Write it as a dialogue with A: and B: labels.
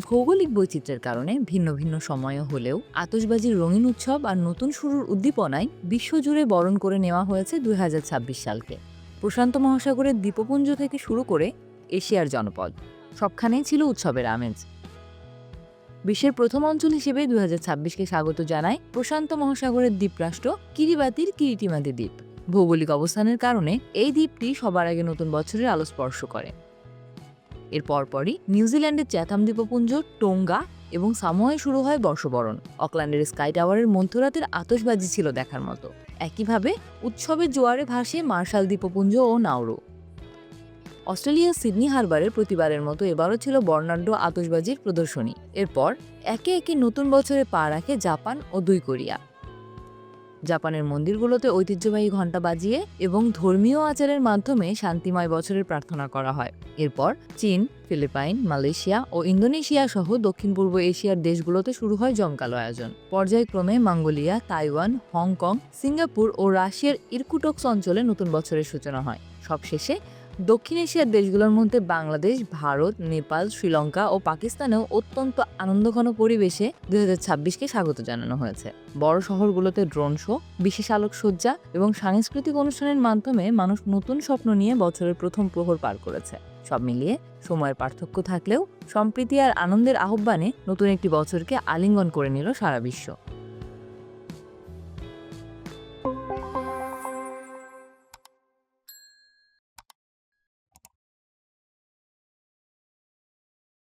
A: ভৌগোলিক বৈচিত্র্যের কারণে ভিন্ন ভিন্ন সময়ে হলেও আতশবাজির রঙিন উৎসব আর নতুন শুরুর উদ্দীপনায় বিশ্বজুড়ে বরণ করে নেওয়া হয়েছে ২০২৬ সালকে। প্রশান্ত মহাসাগরের দ্বীপপুঞ্জ থেকে শুরু করে এশিয়ার জনপদ, সবখানেই ছিল উৎসবের আমেজ। বিশ্বের প্রথম অঞ্চল হিসেবে ২০২৬কে স্বাগত জানায় প্রশান্ত মহাসাগরের দ্বীপরাষ্ট্র কিরিবাতির কিরিটিমাতি দ্বীপ। ভৌগোলিক অবস্থানের কারণে এই দ্বীপটি সবার আগে নতুন বছরের আলো স্পর্শ করে। এর পরপরই নিউজিল্যান্ডের চ্যাথাম দ্বীপপুঞ্জ, টোঙ্গা এবং সামোয়ায় শুরু হয় বর্ষবরণ। অকল্যান্ডের স্কাই টাওয়ারের মধ্যরাতের আতশবাজি ছিল দেখার মতো। একইভাবে উৎসবের জোয়ারে ভাসে মার্শাল দ্বীপপুঞ্জ ও নাউরু। অস্ট্রেলিয়ার সিডনি হারবারের প্রতিবারের মতো এবারও ছিল বর্ণাঢ্য আতশবাজির প্রদর্শনী। এরপর একে একে নতুন বছরে পা রাখে জাপান ও কোরিয়া। জাপানের মন্দিরগুলোতে ঐতিহ্যবাহী ঘণ্টা বাজিয়ে এবং ধর্মীয় আচারের মাধ্যমে শান্তিময় বছরের প্রার্থনা করা হয়। এরপর চীন, ফিলিপাইন, মালয়েশিয়া ও ইন্দোনেশিয়া সহ দক্ষিণ পূর্ব এশিয়ার দেশগুলোতে শুরু হয় জমকালো আয়োজন। পর্যায়ক্রমে মঙ্গোলিয়া, তাইওয়ান, হংকং, সিঙ্গাপুর ও রাশিয়ার ইরকুটস্ক অঞ্চলে নতুন বছরের সূচনা হয়। সবশেষে দক্ষিণ এশিয়ার দেশগুলোর মধ্যে বাংলাদেশ, ভারত, নেপাল, শ্রীলঙ্কা ও পাকিস্তানেও অত্যন্ত আনন্দঘন পরিবেশে ২০২৬কে স্বাগত জানানো হয়েছে। বড় শহরগুলোতে ড্রোন শো, বিশেষ আলোকসজ্জা এবং সাংস্কৃতিক অনুষ্ঠানের মাধ্যমে মানুষ নতুন স্বপ্ন নিয়ে বছরের প্রথম প্রহর পার করেছে। সব মিলিয়ে সময়ের পার্থক্য থাকলেও সম্প্রীতি আর আনন্দের আহ্বানে নতুন একটি বছরকে আলিঙ্গন করে নিল সারা বিশ্ব।